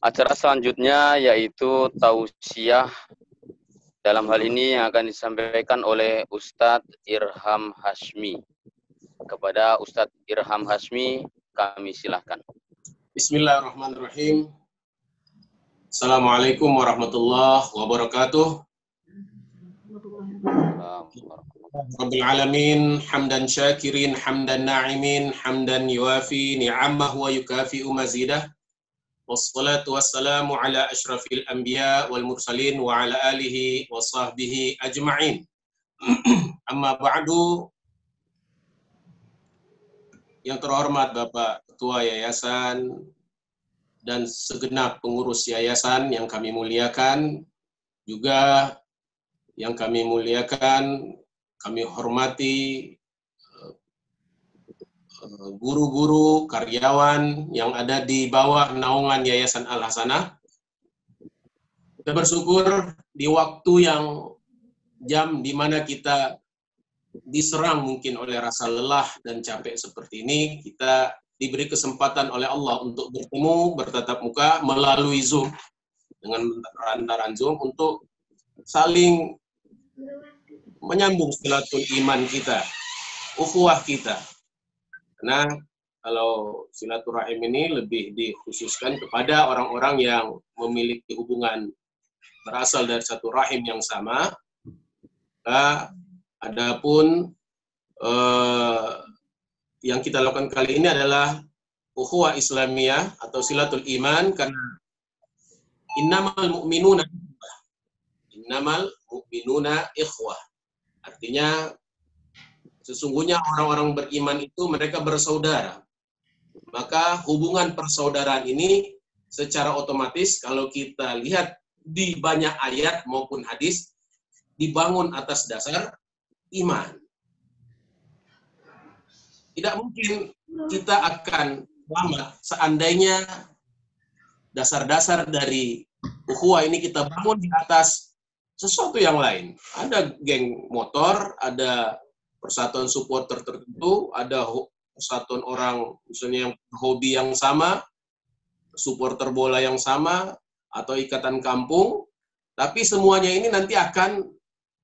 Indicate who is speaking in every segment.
Speaker 1: Acara selanjutnya yaitu tausiah. Dalam hal ini yang akan disampaikan oleh Ustadz Irham Hashmi. Kepada Ustadz Irham Hashmi, kami silahkan.
Speaker 2: Bismillahirrahmanirrahim. Assalamualaikum warahmatullahi wabarakatuh. Rabbil alamin, hamdan syakirin, hamdan na'imin, hamdan yuafi ni'amahu wa yukafi'u mazidah. Wassalatu wassalamu ala asyrafil anbiya wal mursalin wa ala alihi wa sahbihi ajma'in. Amma ba'du. Yang terhormat Bapak Ketua Yayasan dan segenap pengurus yayasan yang kami muliakan, juga yang kami muliakan, kami hormati guru-guru, karyawan yang ada di bawah naungan Yayasan Al-Hasanah. Kita bersyukur di waktu yang jam di mana kita diserang mungkin oleh rasa lelah dan capek seperti ini, kita diberi kesempatan oleh Allah untuk bertemu, bertatap muka melalui Zoom, dengan perantaraan Zoom, untuk saling menyambung silatul iman kita, ukhuwah kita. Karena kalau silaturahim ini lebih dikhususkan kepada orang-orang yang memiliki hubungan berasal dari satu rahim yang sama. Adapun yang kita lakukan kali ini adalah ukhuwah Islamiyah atau silatul iman, karena innamal mu'minuna ikhwah. Artinya sesungguhnya orang-orang beriman itu mereka bersaudara. Maka hubungan persaudaraan ini secara otomatis kalau kita lihat di banyak ayat maupun hadis dibangun atas dasar iman. Tidak mungkin kita akan selamat seandainya dasar-dasar dari ukhuwah ini kita bangun di atas sesuatu yang lain. Ada geng motor, ada persatuan supporter tertentu, ada persatuan orang misalnya yang hobi yang sama, supporter bola yang sama, atau ikatan kampung, tapi semuanya ini nanti akan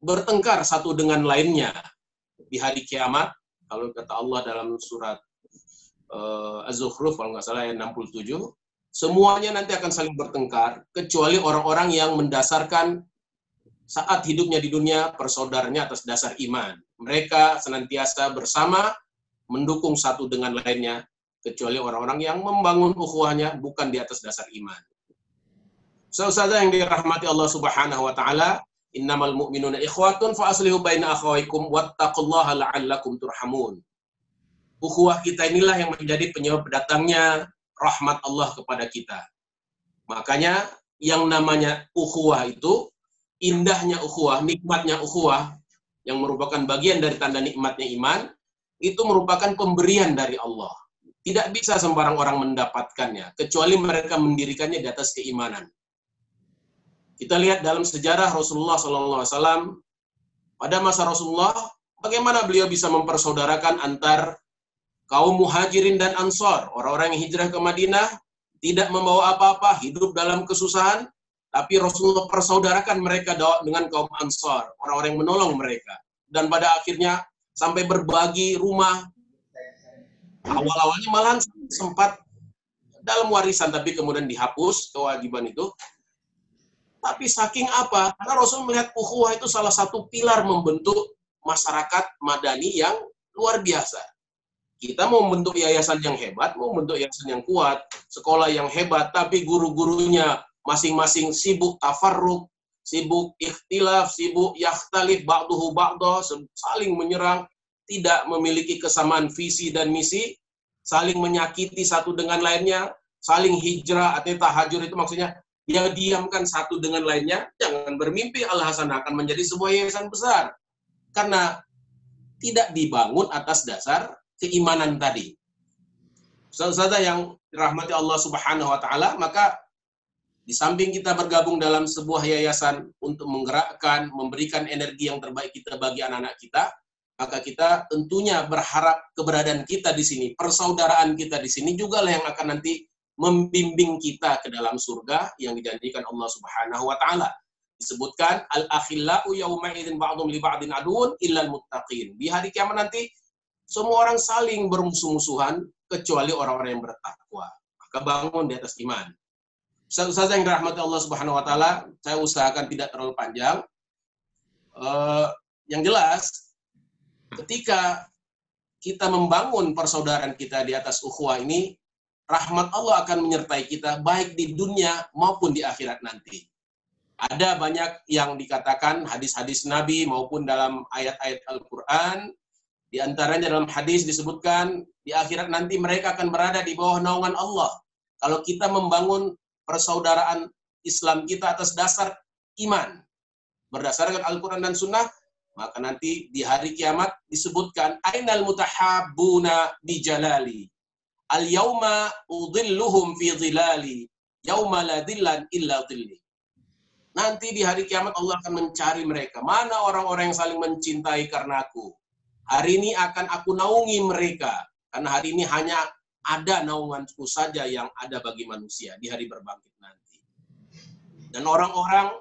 Speaker 2: bertengkar satu dengan lainnya di hari kiamat. Kalau kata Allah dalam surat Az-Zukhruf, kalau nggak salah ayat 67, semuanya nanti akan saling bertengkar, kecuali orang-orang yang mendasarkan saat hidupnya di dunia persaudaranya atas dasar iman. Mereka senantiasa bersama, mendukung satu dengan lainnya, kecuali orang-orang yang membangun ukhuwahnya bukan di atas dasar iman. Saudara yang dirahmati Allah Subhanahu wa taala, innamal mu'minuna ikhwatun fa aslihu baina akhawaykum wattaqullaha la'allakum turhamun. Ukhuwah kita inilah yang menjadi penyebab datangnya rahmat Allah kepada kita. Makanya yang namanya ukhuwah itu, indahnya ukhuwah, nikmatnya ukhuwah, yang merupakan bagian dari tanda nikmatnya iman, itu merupakan pemberian dari Allah. Tidak bisa sembarang orang mendapatkannya, kecuali mereka mendirikannya di atas keimanan. Kita lihat dalam sejarah Rasulullah SAW, pada masa Rasulullah, bagaimana beliau bisa mempersaudarakan antar kaum muhajirin dan ansor, orang-orang yang hijrah ke Madinah, tidak membawa apa-apa, hidup dalam kesusahan, tapi Rasulullah persaudarakan mereka dengan kaum ansor, orang-orang yang menolong mereka. Dan pada akhirnya sampai berbagi rumah. Awal-awalnya malahan sempat dalam warisan, tapi kemudian dihapus kewajiban itu. Tapi saking apa? Karena Rasul melihat ukhuwah itu salah satu pilar membentuk masyarakat madani yang luar biasa. Kita mau membentuk yayasan yang hebat, mau membentuk yayasan yang kuat, sekolah yang hebat, tapi guru-gurunya masing-masing sibuk tafarruq, sibuk ikhtilaf, sibuk yakhtalif ba'duhu ba'dah, saling menyerang, tidak memiliki kesamaan visi dan misi, saling menyakiti satu dengan lainnya, saling hijrah atau tahajur, itu maksudnya dia diamkan satu dengan lainnya. Jangan bermimpi Al-Hasanah akan menjadi sebuah yayasan besar, karena tidak dibangun atas dasar keimanan tadi. Saudara yang dirahmati Allah Subhanahu wa taala, maka di samping kita bergabung dalam sebuah yayasan untuk menggerakkan, memberikan energi yang terbaik kita bagi anak-anak kita, maka kita tentunya berharap keberadaan kita di sini, persaudaraan kita di sini juga lah yang akan nanti membimbing kita ke dalam surga yang dijanjikan Allah Subhanahu wa taala. Disebutkan al-akhillau yauma idzin ba'dhum li ba'din aduun illal muttaqin. Di hari kiamat nanti semua orang saling bermusuh-musuhan kecuali orang-orang yang bertakwa. Maka bangun di atas iman. Ustaz yang dirahmati Allah Subhanahu wa taala, saya usahakan tidak terlalu panjang. Yang jelas, ketika kita membangun persaudaraan kita di atas ukhuwah ini, rahmat Allah akan menyertai kita baik di dunia maupun di akhirat nanti. Ada banyak yang dikatakan hadis-hadis Nabi maupun dalam ayat-ayat Al-Quran. Di antaranya dalam hadis disebutkan di akhirat nanti mereka akan berada di bawah naungan Allah. Kalau kita membangun persaudaraan Islam kita atas dasar iman, berdasarkan Al-Quran dan Sunnah, maka nanti di hari kiamat disebutkan ainal mutahabbuna bi jalali al-yauma udhilluhum fi dhilali yauma la dhillan illa dhilli. Nanti di hari kiamat Allah akan mencari mereka. Mana orang-orang yang saling mencintai karena aku? Hari ini akan aku naungi mereka. Karena hari ini hanya ada naunganku saja yang ada bagi manusia di hari berbangkit nanti. Dan orang-orang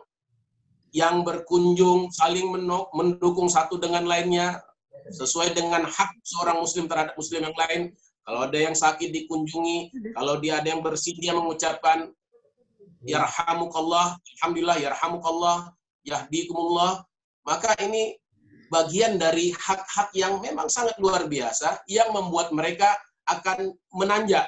Speaker 2: yang berkunjung saling mendukung satu dengan lainnya sesuai dengan hak seorang muslim terhadap muslim yang lain. Kalau ada yang sakit dikunjungi, kalau dia ada yang bersedia mengucapkan yarhamukallah, alhamdulillah, yarhamukallah, yahdikumullah, maka ini bagian dari hak-hak yang memang sangat luar biasa yang membuat mereka akan menanjak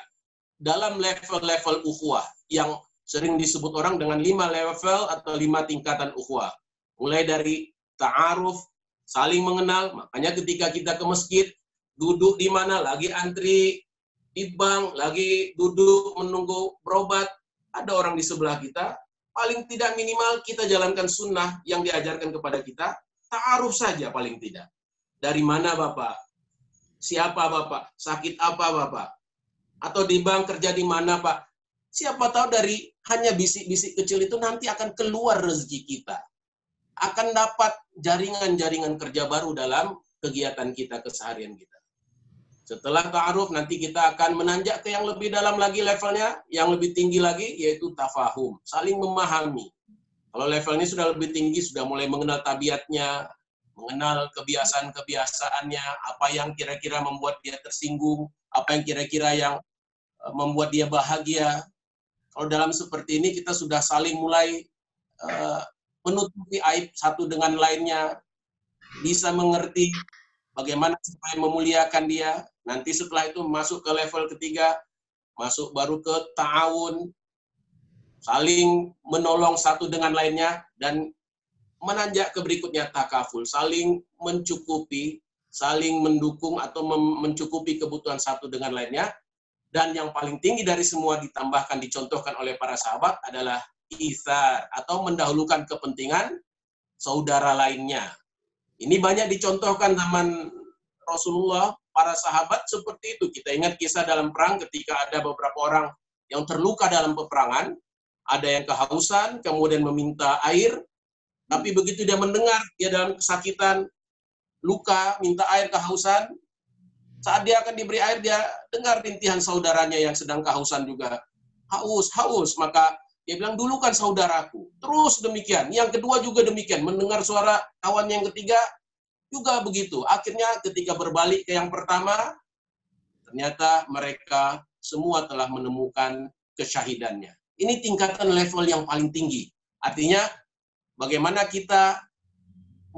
Speaker 2: dalam level-level ukhuwah yang sering disebut orang dengan 5 level atau 5 tingkatan ukhuwah. Mulai dari ta'aruf, saling mengenal, makanya ketika kita ke masjid, duduk di mana, lagi antri di bank, lagi duduk menunggu berobat, ada orang di sebelah kita, paling tidak minimal kita jalankan sunnah yang diajarkan kepada kita, ta'aruf saja paling tidak. Dari mana Bapak? Siapa Bapak? Sakit apa Bapak? Atau di bank kerja di mana Pak? Siapa tahu dari hanya bisik-bisik kecil itu nanti akan keluar rezeki kita. Akan dapat jaringan-jaringan kerja baru dalam kegiatan kita, keseharian kita. Setelah ta'aruf, nanti kita akan menanjak ke yang lebih dalam lagi levelnya, yang lebih tinggi lagi, yaitu tafahum, saling memahami. Kalau levelnya sudah lebih tinggi, sudah mulai mengenal tabiatnya, mengenal kebiasaan-kebiasaannya, apa yang kira-kira membuat dia tersinggung, apa yang kira-kira yang membuat dia bahagia. Kalau dalam seperti ini, kita sudah saling mulai menutupi aib satu dengan lainnya, bisa mengerti bagaimana supaya memuliakan dia. Nanti setelah itu masuk ke level ketiga, masuk baru ke ta'awun, saling menolong satu dengan lainnya, dan menanjak ke berikutnya takaful, saling mencukupi, saling mendukung atau mencukupi kebutuhan satu dengan lainnya. Dan yang paling tinggi dari semua ditambahkan, dicontohkan oleh para sahabat adalah itsar atau mendahulukan kepentingan saudara lainnya. Ini banyak dicontohkan zaman Rasulullah, para sahabat seperti itu. Kita ingat kisah dalam perang ketika ada beberapa orang yang terluka dalam peperangan, ada yang kehausan, kemudian meminta air, tapi begitu dia mendengar dia dalam kesakitan, luka, minta air, kehausan, saat dia akan diberi air, dia dengar rintihan saudaranya yang sedang kehausan juga. Haus, maka dia bilang, dulu kan saudaraku. Terus demikian. Yang kedua juga demikian. Mendengar suara kawan yang ketiga, juga begitu. Akhirnya ketika berbalik ke yang pertama, ternyata mereka semua telah menemukan kesyahidannya. Ini tingkatan level yang paling tinggi. Artinya, bagaimana kita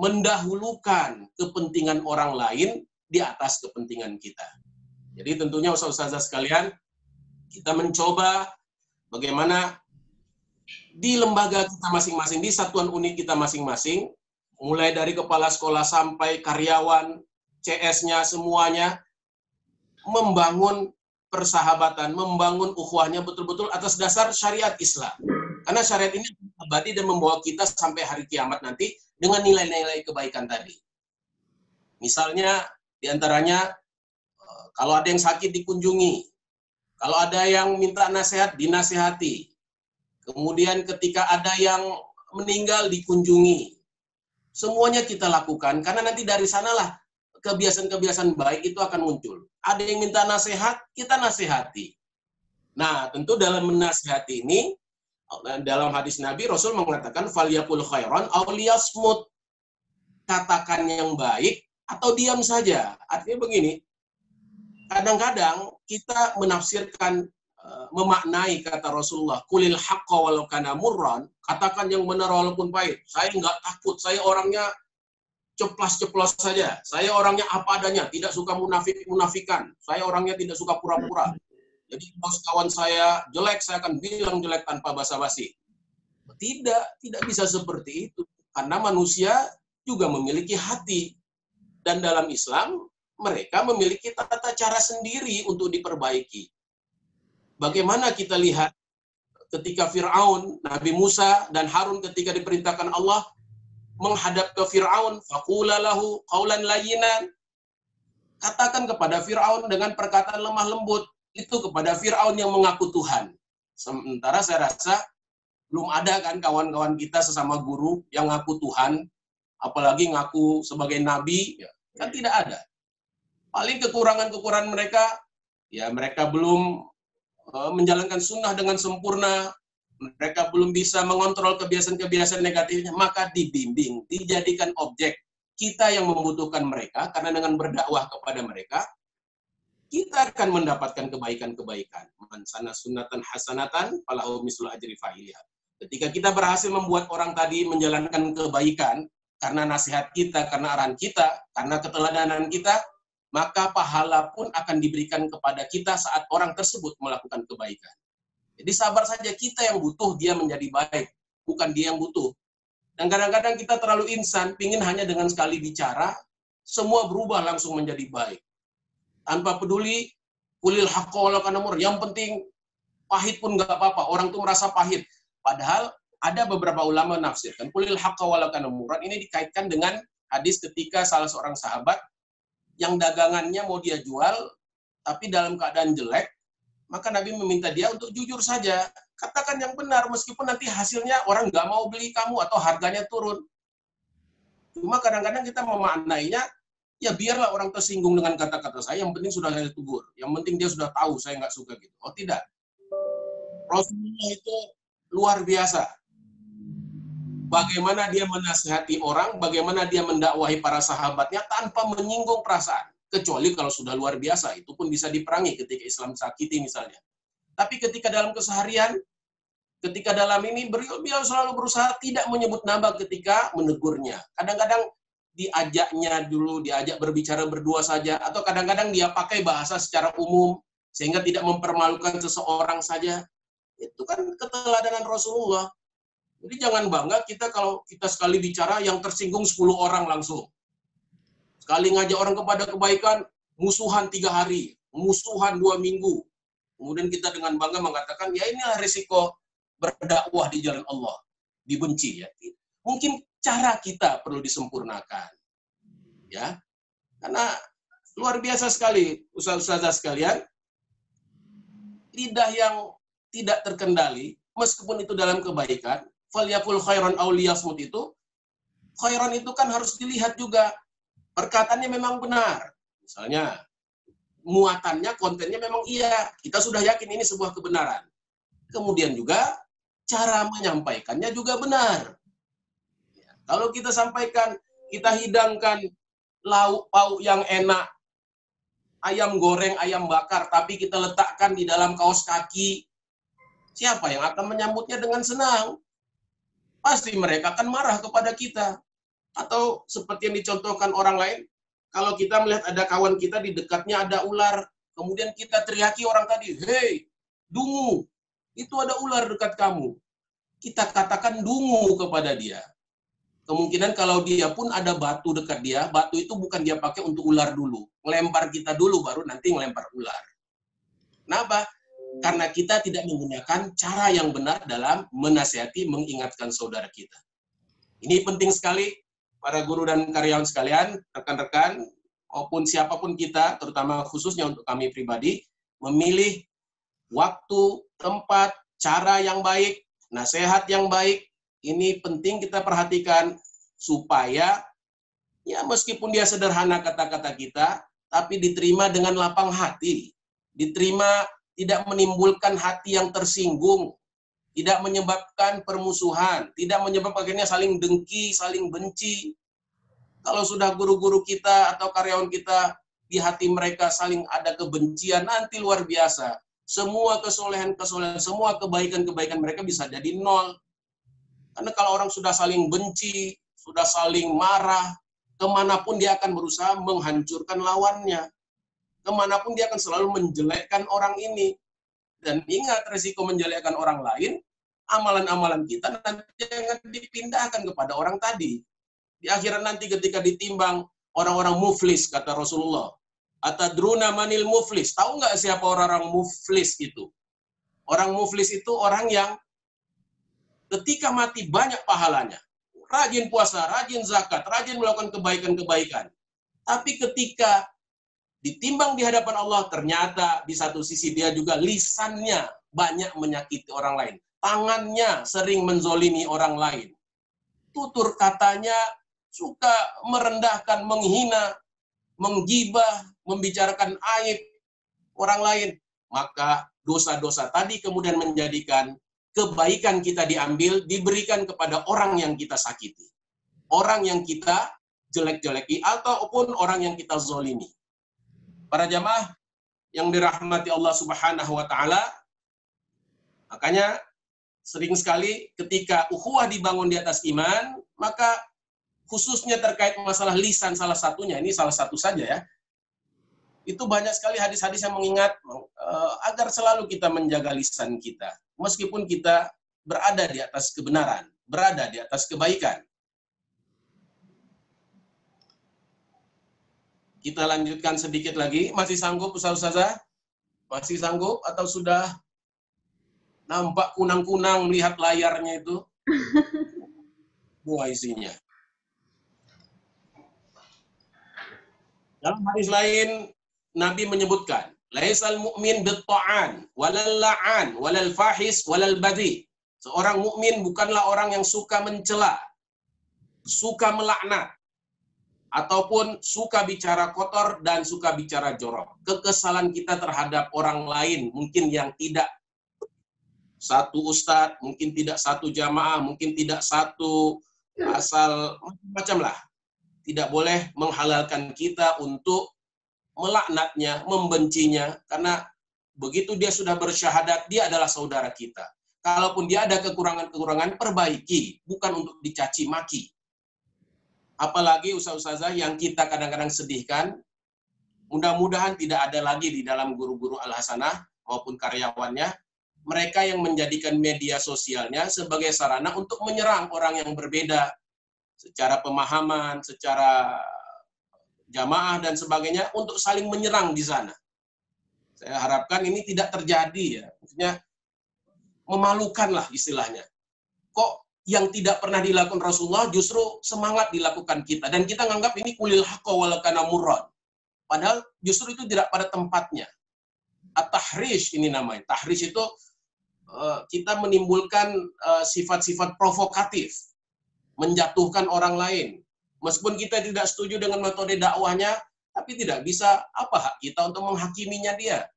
Speaker 2: mendahulukan kepentingan orang lain di atas kepentingan kita. Jadi tentunya ustaz-ustazah sekalian, kita mencoba bagaimana di lembaga kita masing-masing, di satuan unit kita masing-masing, mulai dari kepala sekolah sampai karyawan, CS-nya, semuanya, membangun persahabatan, membangun ukhuwahnya betul-betul atas dasar syariat Islam. Karena syariat ini abadi dan membawa kita sampai hari kiamat nanti dengan nilai-nilai kebaikan tadi. Misalnya, diantaranya, kalau ada yang sakit dikunjungi, kalau ada yang minta nasihat, dinasihati. Kemudian ketika ada yang meninggal, dikunjungi. Semuanya kita lakukan, karena nanti dari sanalah kebiasaan-kebiasaan baik itu akan muncul. Ada yang minta nasihat, kita nasihati. Nah, tentu dalam menasihati ini, dalam hadis Nabi, Rasul mengatakan, falyakul khairan aw liyasmut. Katakan yang baik atau diam saja. Artinya begini, kadang-kadang kita menafsirkan, memaknai kata Rasulullah, kulil haqqa walau kana murran, katakan yang benar walaupun pahit. Saya nggak takut, saya orangnya ceplas-ceplos saja. Saya orangnya apa adanya, tidak suka munafikan. Saya orangnya tidak suka pura-pura. Jadi kalau kawan saya jelek, saya akan bilang jelek tanpa basa-basi. Tidak bisa seperti itu. Karena manusia juga memiliki hati. Dan dalam Islam, mereka memiliki tata cara sendiri untuk diperbaiki. Bagaimana kita lihat ketika Fir'aun, Nabi Musa dan Harun ketika diperintahkan Allah menghadap ke Fir'aun, faqula lahu qaulan layyinan. Katakan kepada Fir'aun dengan perkataan lemah lembut. Itu kepada Fir'aun yang mengaku Tuhan. Sementara saya rasa belum ada kan kawan-kawan kita sesama guru yang ngaku Tuhan, apalagi ngaku sebagai nabi, kan tidak ada. Paling kekurangan-kekurangan mereka, ya mereka belum menjalankan sunnah dengan sempurna, mereka belum bisa mengontrol kebiasaan-kebiasaan negatifnya, maka dibimbing, dijadikan objek. Kita yang membutuhkan mereka, karena dengan berdakwah kepada mereka, kita akan mendapatkan kebaikan-kebaikan. Man sana sunnatan hasanatan, falahu mislu ajri fa'iliha. Ketika kita berhasil membuat orang tadi menjalankan kebaikan, karena nasihat kita, karena arahan kita, karena keteladanan kita, maka pahala pun akan diberikan kepada kita saat orang tersebut melakukan kebaikan. Jadi sabar saja, kita yang butuh dia menjadi baik, bukan dia yang butuh. Dan kadang-kadang kita terlalu insan, pingin hanya dengan sekali bicara, semua berubah langsung menjadi baik. Tanpa peduli, kulil haqqa walau kana murran. Yang penting, pahit pun nggak apa-apa, orang tuh merasa pahit. Padahal ada beberapa ulama nafsirkan, kulil haqqa walau kana murran, ini dikaitkan dengan hadis ketika salah seorang sahabat yang dagangannya mau dia jual, tapi dalam keadaan jelek, maka Nabi meminta dia untuk jujur saja. Katakan yang benar, meskipun nanti hasilnya orang nggak mau beli kamu atau harganya turun. Cuma kadang-kadang kita memaknainya, ya biarlah orang tersinggung dengan kata-kata saya, yang penting sudah saya tegur. Yang penting dia sudah tahu saya nggak suka gitu. Oh tidak. Rasulullah itu luar biasa. Bagaimana dia menasihati orang, bagaimana dia mendakwahi para sahabatnya tanpa menyinggung perasaan. Kecuali kalau sudah luar biasa, itu pun bisa diperangi ketika Islam sakiti misalnya. Tapi ketika dalam keseharian, ketika dalam ini, beliau selalu berusaha tidak menyebut nama ketika menegurnya. Kadang-kadang diajaknya dulu, diajak berbicara berdua saja, atau kadang-kadang dia pakai bahasa secara umum, sehingga tidak mempermalukan seseorang saja. Itu kan keteladanan Rasulullah. Jadi jangan bangga kita kalau kita sekali bicara yang tersinggung 10 orang langsung. Sekali ngajak orang kepada kebaikan, musuhan 3 hari, musuhan 2 minggu. Kemudian kita dengan bangga mengatakan, ya inilah risiko berdakwah di jalan Allah. Dibenci ya. Mungkin cara kita perlu disempurnakan. Ya. Karena luar biasa sekali, ustaz-ustazah sekalian, lidah yang tidak terkendali, meskipun itu dalam kebaikan, falyakul khairan aw liyasmut itu, khairan itu kan harus dilihat juga. Perkataannya memang benar. Misalnya, muatannya, kontennya memang iya. Kita sudah yakin ini sebuah kebenaran. Kemudian juga, cara menyampaikannya juga benar. Kalau kita sampaikan, kita hidangkan lauk pauk yang enak, ayam goreng, ayam bakar, tapi kita letakkan di dalam kaos kaki, siapa yang akan menyambutnya dengan senang? Pasti mereka akan marah kepada kita. Atau seperti yang dicontohkan orang lain, kalau kita melihat ada kawan kita di dekatnya ada ular, kemudian kita teriaki orang tadi, hei, dungu, itu ada ular dekat kamu. Kita katakan dungu kepada dia. Kemungkinan kalau dia pun ada batu dekat dia, batu itu bukan dia pakai untuk ular dulu. Ngelempar kita dulu, baru nanti ngelempar ular. Kenapa? Karena kita tidak menggunakan cara yang benar dalam menasihati, mengingatkan saudara kita. Ini penting sekali, para guru dan karyawan sekalian, rekan-rekan, maupun siapapun kita, terutama khususnya untuk kami pribadi, memilih waktu, tempat, cara yang baik, nasihat yang baik, ini penting kita perhatikan supaya ya meskipun dia sederhana kata-kata kita, tapi diterima dengan lapang hati, diterima tidak menimbulkan hati yang tersinggung, tidak menyebabkan permusuhan, tidak menyebabkan akhirnya saling dengki, saling benci. Kalau sudah guru-guru kita atau karyawan kita di hati mereka saling ada kebencian, nanti luar biasa. Semua kesolehan-kesolehan, semua kebaikan-kebaikan mereka bisa jadi nol. Karena kalau orang sudah saling benci, sudah saling marah, kemanapun dia akan berusaha menghancurkan lawannya. Kemanapun dia akan selalu menjelekkan orang ini. Dan ingat, resiko menjelekkan orang lain, amalan-amalan kita nanti akan dipindahkan kepada orang tadi. Di akhirat nanti ketika ditimbang orang-orang muflis, kata Rasulullah. Atadruna manil muflis. Tahu nggak siapa orang-orang muflis itu? Orang muflis itu orang yang ketika mati banyak pahalanya. Rajin puasa, rajin zakat, rajin melakukan kebaikan-kebaikan. Tapi ketika ditimbang di hadapan Allah, ternyata di satu sisi dia juga lisannya banyak menyakiti orang lain. Tangannya sering menzolimi orang lain. Tutur katanya suka merendahkan, menghina, menggibah, membicarakan aib orang lain. Maka dosa-dosa tadi kemudian menjadikan kebaikan kita diambil, diberikan kepada orang yang kita sakiti. Orang yang kita jelek-jeleki, ataupun orang yang kita zolimi. Para jamaah yang dirahmati Allah Subhanahu wa Ta'ala, makanya sering sekali ketika ukhuwah dibangun di atas iman, maka khususnya terkait masalah lisan salah satunya, ini salah satu saja ya, itu banyak sekali hadis-hadis yang mengingat agar selalu kita menjaga lisan kita, meskipun kita berada di atas kebenaran, berada di atas kebaikan. Kita lanjutkan sedikit lagi. Masih sanggup Ustaz-Ustazah? Masih sanggup atau sudah nampak kunang-kunang melihat layarnya itu? Buah isinya. Dalam hadis lain, Nabi menyebutkan, laisal mu'min bitta'an, walal la'an, walal fahis, walal badi. Seorang mukmin bukanlah orang yang suka mencela, suka melaknat, ataupun suka bicara kotor dan suka bicara jorok. Kekesalan kita terhadap orang lain, mungkin yang tidak satu ustadz, mungkin tidak satu jamaah, mungkin tidak satu asal, macam-macam lah. Tidak boleh menghalalkan kita untuk melaknatnya, membencinya, karena begitu dia sudah bersyahadat, dia adalah saudara kita. Kalaupun dia ada kekurangan-kekurangan, perbaiki, bukan untuk dicaci maki. Apalagi ustaz-ustazah yang kita kadang-kadang sedihkan, mudah-mudahan tidak ada lagi di dalam guru-guru Al-Hasanah maupun karyawannya, mereka yang menjadikan media sosialnya sebagai sarana untuk menyerang orang yang berbeda, secara pemahaman, secara jamaah dan sebagainya, untuk saling menyerang di sana. Saya harapkan ini tidak terjadi ya, maksudnya memalukan lah istilahnya. Kok yang tidak pernah dilakukan Rasulullah justru semangat dilakukan kita. Dan kita menganggap ini kulil haqqa walau kana murran. Padahal justru itu tidak pada tempatnya. At-tahrish ini namanya. Tahrish itu kita menimbulkan sifat-sifat provokatif. Menjatuhkan orang lain. Meskipun kita tidak setuju dengan metode dakwahnya, tapi tidak bisa apa hak kita untuk menghakiminya dia.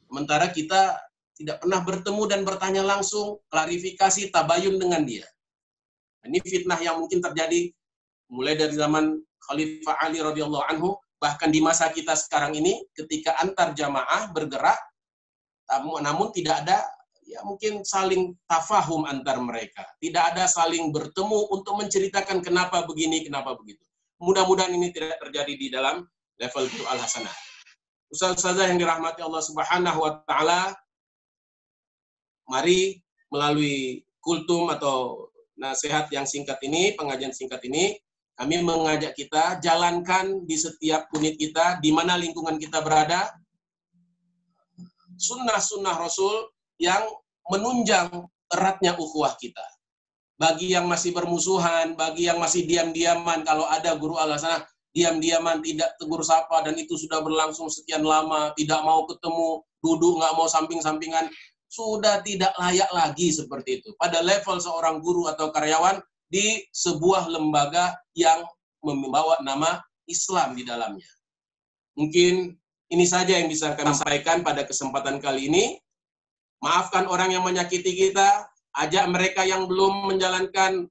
Speaker 2: Sementara kita tidak pernah bertemu dan bertanya langsung, klarifikasi, tabayun dengan dia. Ini fitnah yang mungkin terjadi mulai dari zaman Khalifah Ali radhiyallahu anhu, bahkan di masa kita sekarang ini, ketika antar jamaah bergerak, namun tidak ada, ya mungkin saling tafahum antar mereka. Tidak ada saling bertemu untuk menceritakan kenapa begini, kenapa begitu. Mudah-mudahan ini tidak terjadi di dalam level guru Al-Hasanah. Ustaz-ustazah yang dirahmati Allah Subhanahu wa Ta'ala, mari melalui kultum atau nasihat yang singkat ini, pengajian singkat ini, kami mengajak kita jalankan di setiap unit kita, di mana lingkungan kita berada, sunnah-sunnah Rasul yang menunjang eratnya ukhuwah kita. Bagi yang masih bermusuhan, bagi yang masih diam-diaman, kalau ada guru Al-Hasanah, diam-diaman, tidak tegur sapa, dan itu sudah berlangsung sekian lama, tidak mau ketemu, duduk, nggak mau samping-sampingan, sudah tidak layak lagi seperti itu. Pada level seorang guru atau karyawan di sebuah lembaga yang membawa nama Islam di dalamnya. Mungkin Ini saja yang bisa kami sampaikan pada kesempatan kali ini. Maafkan orang yang menyakiti kita, ajak mereka yang belum menjalankan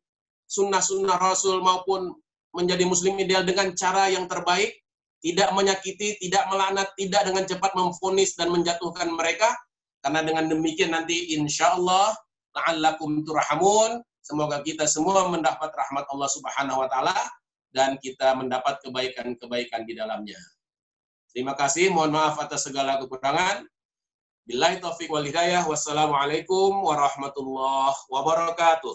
Speaker 2: sunnah-sunnah Rasul maupun menjadi muslim ideal dengan cara yang terbaik, tidak menyakiti, tidak melaknat, tidak dengan cepat memvonis dan menjatuhkan mereka, karena dengan demikian nanti insya Allah la'allakum turhamun, semoga kita semua mendapat rahmat Allah Subhanahu wa taala dan kita mendapat kebaikan-kebaikan di dalamnya. Terima kasih, mohon maaf atas segala kekurangan. Billahi taufiq wal hidayah. Wassalamualaikum warahmatullahi wabarakatuh.